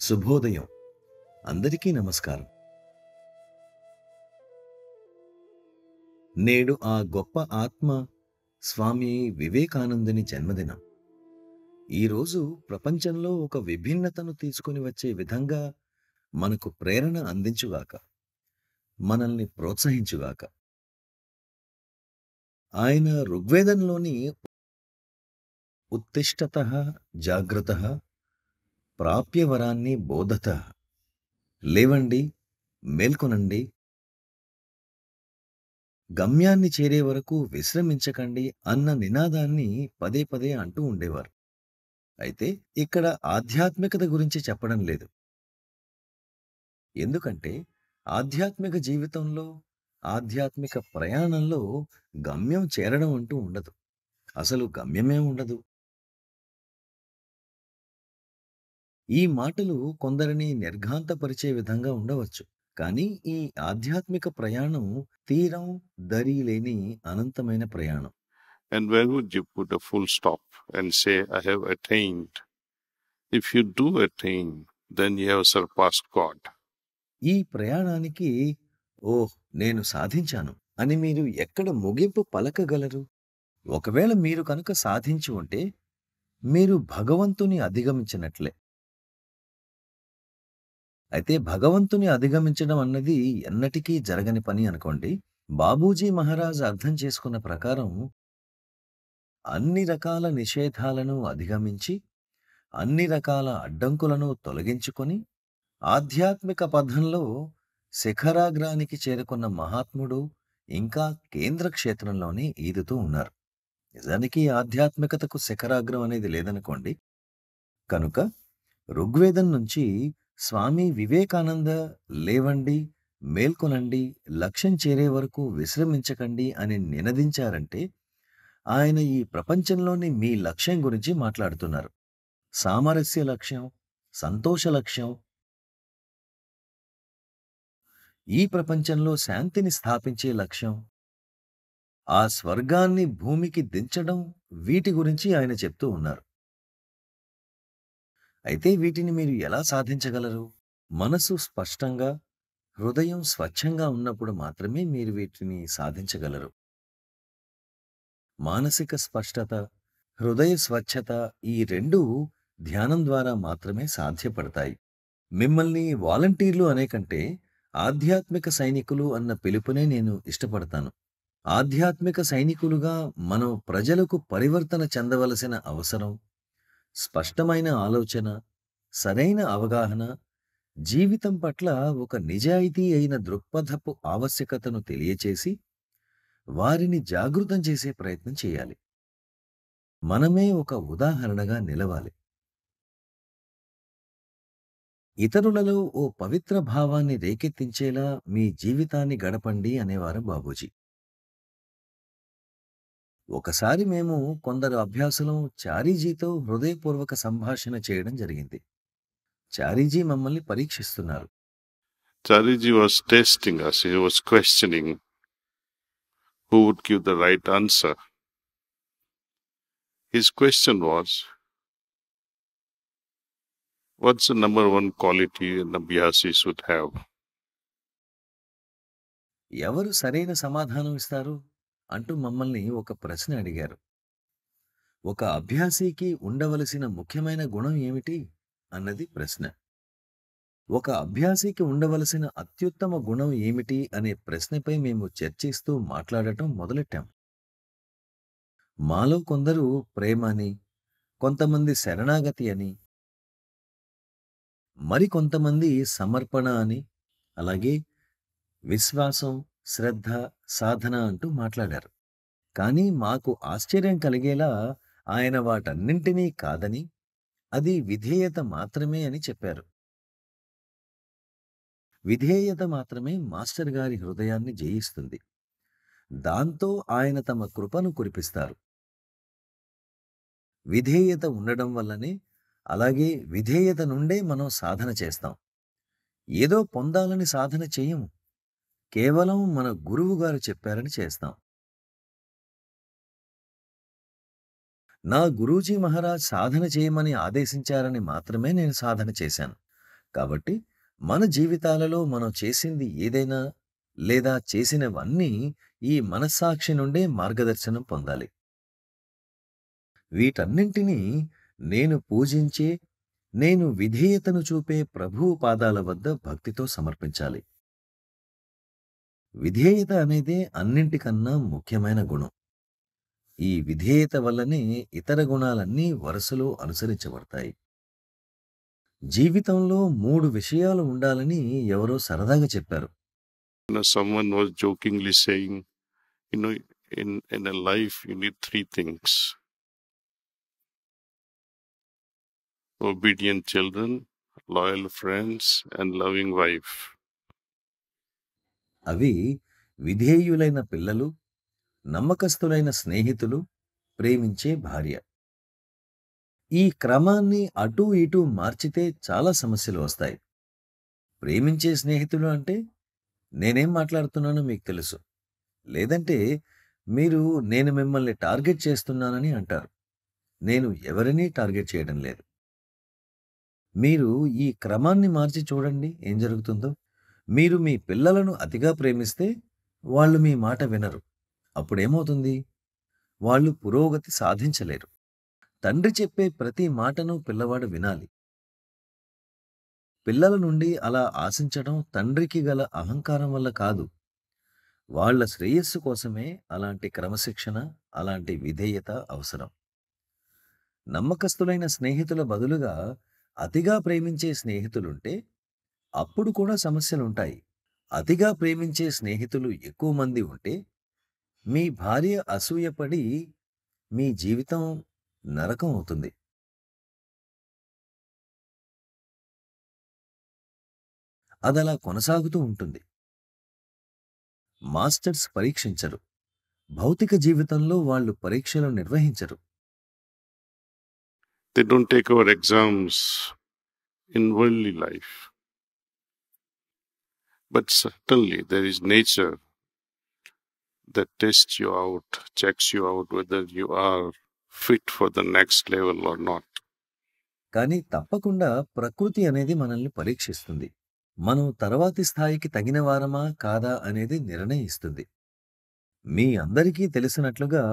శుభోదయం. అందరికీ నమస్కారం. నేడు ఆ గొప్ప ఆత్మ స్వామి వివేకానందుని జన్మదినం. ఈరోజు ప్రపంచంలో ఒక విభిన్నతను తీసుకొని వచ్చే విధంగా మనకు ప్రేరణ అందించుగాక, మనల్ని ప్రోత్సహించుగాక. ఆయన ఋగ్వేదంలోని ఉత్తిష్టతః జాగ్రతః ప్రాప్య వరాన్ని బోధతః, లేవండి, మేల్కొనండి, గమ్యాన్ని చేరే వరకు విశ్రమించకండి అన్న నినాదాన్ని పదే పదే అంటూ ఉండేవారు. అయితే ఇక్కడ ఆధ్యాత్మికత గురించి చెప్పడం లేదు. ఎందుకంటే ఆధ్యాత్మిక జీవితంలో, ఆధ్యాత్మిక ప్రయాణంలో గమ్యం చేరడం అంటూ ఉండదు. అసలు గమ్యమే ఉండదు. ఈ మాటలు కొందరిని నిర్ఘాంతపరిచే విధంగా ఉండవచ్చు. కానీ ఈ ఆధ్యాత్మిక ప్రయాణం తీరం, దరి లేని అనంతమైన ప్రయాణం. And where would you put a full stop and say, I have attained? If you do attain, then you have surpassed God. ఈ ప్రయాణానికి ఓహ్, నేను సాధించాను అని మీరు ఎక్కడ ముగింపు పలకగలరు? ఒకవేళ మీరు కనుక సాధించి ఉంటే మీరు భగవంతుని అధిగమించినట్లే. అయితే భగవంతుని అధిగమించడం అన్నది ఎన్నటికీ జరగని పని అనుకోండి. బాబూజీ మహారాజ్ అర్థం చేసుకున్న ప్రకారం అన్ని రకాల నిషేధాలను అధిగమించి, అన్ని రకాల అడ్డంకులను తొలగించుకొని, ఆధ్యాత్మిక పథంలో శిఖరాగ్రానికి చేరుకున్న మహాత్ముడు ఇంకా కేంద్ర క్షేత్రంలోనే ఈదుతూ ఉన్నారు. నిజానికి ఆధ్యాత్మికతకు శిఖరాగ్రం అనేది లేదనుకోండి. కనుక ఋగ్వేదం నుంచి స్వామి వివేకానంద లేవండి, మేల్కొనండి, లక్ష్యం చేరే వరకు విశ్రమించకండి అని నినదించారంటే ఆయన ఈ ప్రపంచంలోని మీ లక్ష్యం గురించి మాట్లాడుతున్నారు. సామరస్య లక్ష్యం, సంతోష లక్ష్యం, ఈ ప్రపంచంలో శాంతిని స్థాపించే లక్ష్యం, ఆ స్వర్గాన్ని భూమికి దించడం, వీటి గురించి ఆయన చెప్తూ ఉన్నారు. అయితే వీటిని మీరు ఎలా సాధించగలరు? మనసు స్పష్టంగా, హృదయం స్వచ్ఛంగా ఉన్నప్పుడు మాత్రమే మీరు వీటిని సాధించగలరు. మానసిక స్పష్టత, హృదయ స్వచ్ఛత ఈ రెండూ ధ్యానం ద్వారా మాత్రమే సాధ్యపడతాయి. మిమ్మల్ని వాలంటీర్లు అనే కంటే ఆధ్యాత్మిక సైనికులు అన్న పిలుపునే నేను ఇష్టపడతాను. ఆధ్యాత్మిక సైనికులుగా మనం ప్రజలకు పరివర్తన చెందవలసిన అవసరం, స్పష్టమైన ఆలోచన, సరైన అవగాహన, జీవితం పట్ల ఒక నిజాయితీ అయిన దృక్పథపు ఆవశ్యకతను తెలియచేసి వారిని జాగృతం చేసే ప్రయత్నం చేయాలి. మనమే ఒక ఉదాహరణగా నిలవాలి. ఇతరులలో ఓ పవిత్ర భావాన్ని రేకెత్తించేలా మీ జీవితాన్ని గడపండి అనేవారు బాబూజీ. ఒకసారి మేము కొందరు అభ్యాసులం చారీజీతో హృదయపూర్వక సంభాషణ చేయడం జరిగింది. చారీజీ మమ్మల్ని పరీక్షిస్తున్నారు. Chariji was testing us. He was questioning who would give the right answer. His question was, what's the number one quality an abhyasi should have? ఎవరు సరైన సమాధానం ఇస్తారు అంటూ మమ్మల్ని ఒక ప్రశ్న అడిగారు. ఒక అభ్యాసికి ఉండవలసిన ముఖ్యమైన గుణం ఏమిటి అన్నది ప్రశ్న. ఒక అభ్యాసికి ఉండవలసిన అత్యుత్తమ గుణం ఏమిటి అనే ప్రశ్నపై మేము చర్చిస్తూ మాట్లాడటం మొదలెట్టాం. మాలో కొందరు ప్రేమ అని, కొంతమంది శరణాగతి అని, మరికొంతమంది సమర్పణ అని, అలాగే విశ్వాసం, శ్రద్ధ, సాధన అంటూ మాట్లాడారు. కానీ మాకు ఆశ్చర్యం కలిగేలా ఆయన వాటన్నింటినీ కాదని, అది విధేయత మాత్రమే అని చెప్పారు. విధేయత మాత్రమే మాస్టర్ గారి హృదయాన్ని జయిస్తుంది. దాంతో ఆయన తమ కృపను కురిపిస్తారు. విధేయత ఉండడం వల్లనే, అలాగే విధేయత నుండే మనం సాధన చేస్తాం. ఏదో పొందాలని సాధన చేయము. కేవలం మన గురువు గారు చెప్పారని చేస్తాం. నా గురూజీ మహారాజ్ సాధన చేయమని ఆదేశించారని మాత్రమే నేను సాధన చేశాను. కాబట్టి మన జీవితాలలో మనం చేసింది ఏదైనా లేదా చేసినవన్నీ ఈ మనస్సాక్షి నుండే మార్గదర్శనం పొందాలి. వీటన్నింటినీ నేను పూజించే, నేను విధేయతను చూపే ప్రభువు పాదాల వద్ద భక్తితో సమర్పించాలి. విధేయత అనేదే అన్నింటికన్నా ముఖ్యమైన గుణం. ఈ విధేయత వల్లనే ఇతర గుణాలన్నీ వరుసలో అనుసరించబడతాయి. జీవితంలో 3 విషయాలు ఉండాలని ఎవరో సరదాగా చెప్పారు. Someone was jokingly saying, in a life you need 3 things: obedient children, loyal friends, and loving wife. అవి విధేయులైన పిల్లలు, నమ్మకస్తులైన స్నేహితులు, ప్రేమించే భార్య. ఈ క్రమాన్ని అటూ ఇటూ మార్చితే చాలా సమస్యలు వస్తాయి. ప్రేమించే స్నేహితులు అంటే నేనేం మాట్లాడుతున్నానో మీకు తెలుసు. లేదంటే మీరు నేను మిమ్మల్ని టార్గెట్ చేస్తున్నానని అంటారు. నేను ఎవరినీ టార్గెట్ చేయడం లేదు. మీరు ఈ క్రమాన్ని మార్చి చూడండి ఏం జరుగుతుందో. మీరు మీ పిల్లలను అతిగా ప్రేమిస్తే వాళ్ళు మీ మాట వినరు. అప్పుడేమవుతుంది? వాళ్ళు పురోగతి సాధించలేరు. తండ్రి చెప్పే ప్రతి మాటను పిల్లవాడు వినాలి. పిల్లల నుండి అలా ఆశించడం తండ్రికి గల అహంకారం వల్ల కాదు. వాళ్ళ శ్రేయస్సు కోసమే అలాంటి క్రమశిక్షణ, అలాంటి విధేయత అవసరం. నమ్మకస్తులైన స్నేహితుల బదులుగా అతిగా ప్రేమించే స్నేహితులుంటే అప్పుడు కూడా సమస్యలుంటాయి. అతిగా ప్రేమించే స్నేహితులు ఎక్కువ మంది ఉంటే మీ భార్య అసూయపడి మీ జీవితం నరకం అవుతుంది. అదలా కొనసాగుతూ ఉంటుంది. మాస్టర్స్ పరీక్షించరు. భౌతిక జీవితంలో వాళ్ళు పరీక్షలు నిర్వహించరు. They don't take our exams in worldly life. But certainly there is nature that tests you out, checks you out whether you are fit for the next level or not. కానీ తప్పకుండా ప్రకృతి అనేది మనల్ని పరీక్షిస్తుంది. మనం తర్వాతి స్థాయికి తగిన వారమా కాదా అనేది నిర్ణయిస్తుంది. మీ అందరికీ తెలిసినట్లుగా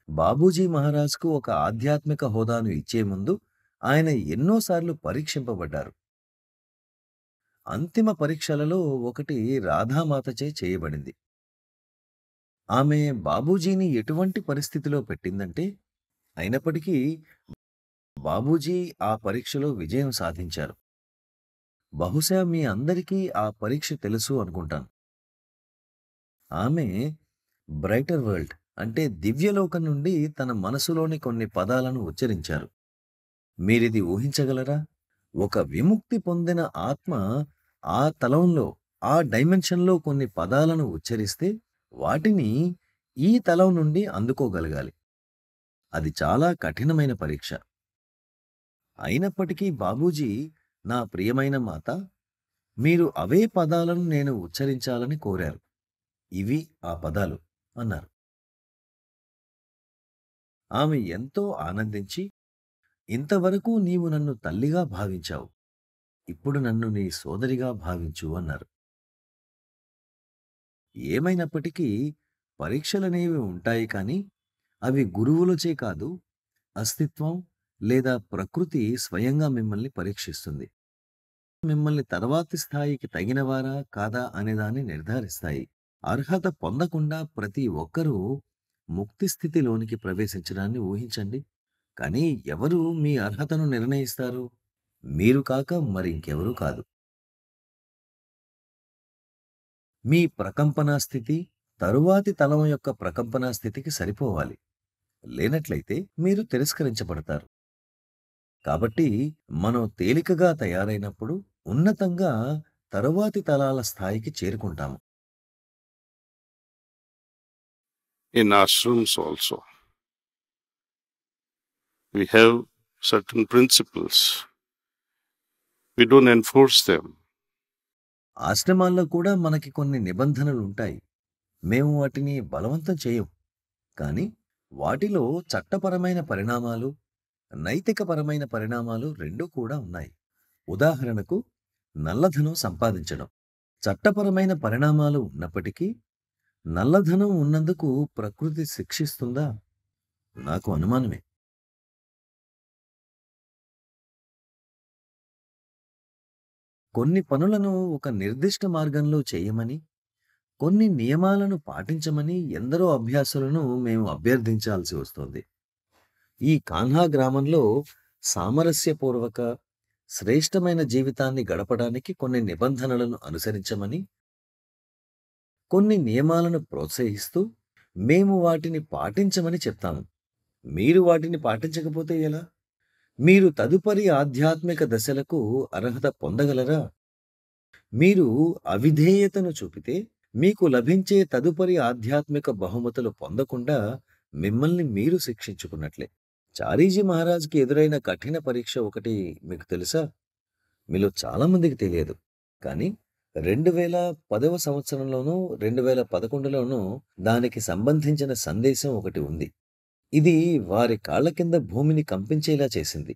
బాబూజీ మహారాజ్కు ఒక ఆధ్యాత్మిక హోదాను ఇచ్చే ముందు ఆయన ఎన్నోసార్లు పరీక్షింపబడ్డారు. అంతిమ పరీక్షలలో ఒకటి రాధామాతచే చేయబడింది. ఆమె బాబూజీని ఎటువంటి పరిస్థితిలో పెట్టిందంటే, అయినప్పటికీ బాబూజీ ఆ పరీక్షలో విజయం సాధించారు. బహుశా మీ అందరికీ ఆ పరీక్ష తెలుసు అనుకుంటాను. ఆమె బ్రైటర్ వరల్డ్ అంటే దివ్యలోకం నుండి తన మనసులోని కొన్ని పదాలను ఉచ్చరించారు. మీరిది ఊహించగలరా? ఒక విముక్తి పొందిన ఆత్మ ఆ తలంలో, ఆ డైమెన్షన్లో కొన్ని పదాలను ఉచ్చరిస్తే వాటిని ఈ తలం నుండి అందుకోగలగాలి. అది చాలా కఠినమైన పరీక్ష. అయినప్పటికీ బాబూజీ, నా ప్రియమైన మాత, మీరు అవే పదాలను నేను ఉచ్చరించాలని కోరారు. ఇవి ఆ పదాలు అన్నారు. ఆమె ఎంతో ఆనందించి, ఇంతవరకు నీవు నన్ను తల్లిగా భావించావు, ఇప్పుడు నన్ను నీ సోదరిగా భావించు అన్నారు. ఏమైనప్పటికీ పరీక్షలనేవి ఉంటాయి, కానీ అవి గురువులచే కాదు, అస్తిత్వం లేదా ప్రకృతి స్వయంగా మిమ్మల్ని పరీక్షిస్తుంది. మిమ్మల్ని తర్వాతి స్థాయికి తగినవారా కాదా అనేదాన్ని నిర్ధారిస్తాయి. అర్హత పొందకుండా ప్రతి ఒక్కరూ ముక్తి స్థితిలోనికి ప్రవేశించడాన్ని ఊహించండి. కానీ ఎవరు మీ అర్హతను నిర్ణయిస్తారు? మీరు కాక మరింకెవరూ కాదు. మీ ప్రకంపనా స్థితి తరువాతి తలం యొక్క ప్రకంపనా స్థితికి సరిపోవాలి. లేనట్లయితే మీరు తిరస్కరించబడతారు. కాబట్టి మనం తేలికగా తయారైనప్పుడు ఉన్నతంగా తరువాతి తలాల స్థాయికి చేరుకుంటాము. In ashrams also, we have certain principles. We don't enforce them. ఆశ్రమాల్లో కూడా మనకి కొన్ని నిబంధనలు ఉంటాయి. మేము వాటిని బలవంతం చేయం. కానీ వాటిలో చట్టపరమైన పరిణామాలు, నైతికపరమైన పరిణామాలు రెండూ కూడా ఉన్నాయి. ఉదాహరణకు, నల్లధనం సంపాదించడం. చట్టపరమైన పరిణామాలు ఉన్నప్పటికీ నల్లధనం ఉన్నందుకు ప్రకృతి శిక్షిస్తుందా? నాకు అనుమానమే. కొన్ని పనులను ఒక నిర్దిష్ట మార్గంలో చేయమని, కొన్ని నియమాలను పాటించమని ఎందరో అభ్యాసులను మేము అభ్యర్థించాల్సి వస్తోంది. ఈ కాన్హా గ్రామంలో సామరస్యపూర్వక, శ్రేష్టమైన జీవితాన్ని గడపడానికి కొన్ని నిబంధనలను అనుసరించమని, కొన్ని నియమాలను ప్రోత్సహిస్తూ మేము వాటిని పాటించమని చెప్తాము. మీరు వాటిని పాటించకపోతే ఎలా? మీరు తదుపరి ఆధ్యాత్మిక దశలకు అర్హత పొందగలరా? మీరు అవిధేయతను చూపితే మీకు లభించే తదుపరి ఆధ్యాత్మిక బహుమతులు పొందకుండా మిమ్మల్ని మీరు శిక్షించుకున్నట్లే. చారీజీ మహారాజ్కి ఎదురైన కఠిన పరీక్ష ఒకటి మీకు తెలుసా? మీలో చాలా మందికి తెలియదు. కానీ 2010వ సంవత్సరంలోనూ 2011లోనూ దానికి సంబంధించిన సందేశం ఒకటి ఉంది. ఇది వారి కాళ్ల కింద భూమిని కంపించేలా చేసింది.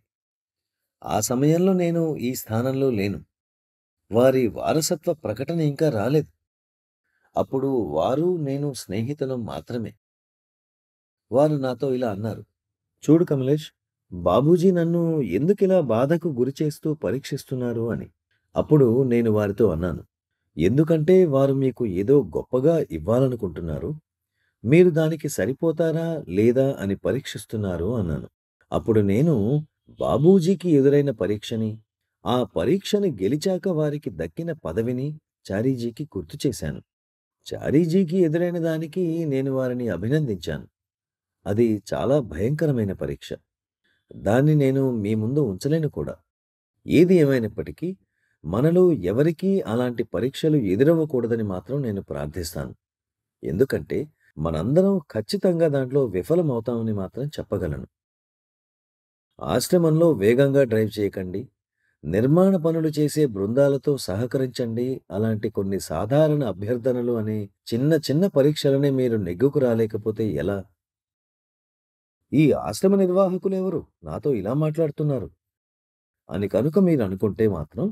ఆ సమయంలో నేను ఈ స్థానంలో లేను. వారి వారసత్వ ప్రకటన ఇంకా రాలేదు. అప్పుడు వారు, నేను స్నేహితులం మాత్రమే. వారు నాతో ఇలా అన్నారు, చూడు కమలేష్, బాబూజీ నన్ను ఎందుకిలా బాధకు గురిచేస్తూ పరీక్షిస్తున్నారు అని. అప్పుడు నేను వారితో అన్నాను, ఎందుకంటే వారు మీకు ఏదో గొప్పగా ఇవ్వాలనుకుంటున్నారు. మీరు దానికి సరిపోతారా లేదా అని పరీక్షిస్తున్నారు అన్నాను. అప్పుడు నేను బాబూజీకి ఎదురైన పరీక్షని, ఆ పరీక్షని గెలిచాక వారికి దక్కిన పదవిని చారీజీకి గుర్తు చేశాను. చారీజీకి ఎదురైన దానికి నేను వారిని అభినందించాను. అది చాలా భయంకరమైన పరీక్ష. దాన్ని నేను మీ ముందు ఉంచలేను కూడా. ఏది ఏమైనప్పటికీ మనలో ఎవరికీ అలాంటి పరీక్షలు ఎదురవ్వకూడదని మాత్రం నేను ప్రార్థిస్తాను. ఎందుకంటే మనందరం ఖచ్చితంగా దాంట్లో విఫలమవుతామని మాత్రం చెప్పగలను. ఆశ్రమంలో వేగంగా డ్రైవ్ చేయకండి, నిర్మాణ పనులు చేసే బృందాలతో సహకరించండి. అలాంటి కొన్ని సాధారణ అభ్యర్థనలు అనే చిన్న చిన్న పరీక్షలనే మీరు నెగ్గుకు రాలేకపోతే ఎలా? ఈ ఆశ్రమ నిర్వాహకులెవరు నాతో ఇలా మాట్లాడుతున్నారు అని కనుక మీరు అనుకుంటే మాత్రం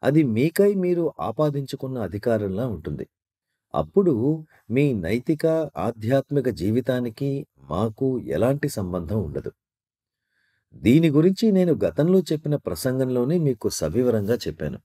అది మీకై మీరు ఆపాదించుకున్న అధికారంలా ఉంటుంది. అప్పుడు మీ నైతిక, ఆధ్యాత్మిక జీవితానికి మాకు ఎలాంటి సంబంధం ఉండదు. దీని గురించి నేను గతంలో చెప్పిన ప్రసంగంలోనే మీకు సవివరంగా చెప్పాను.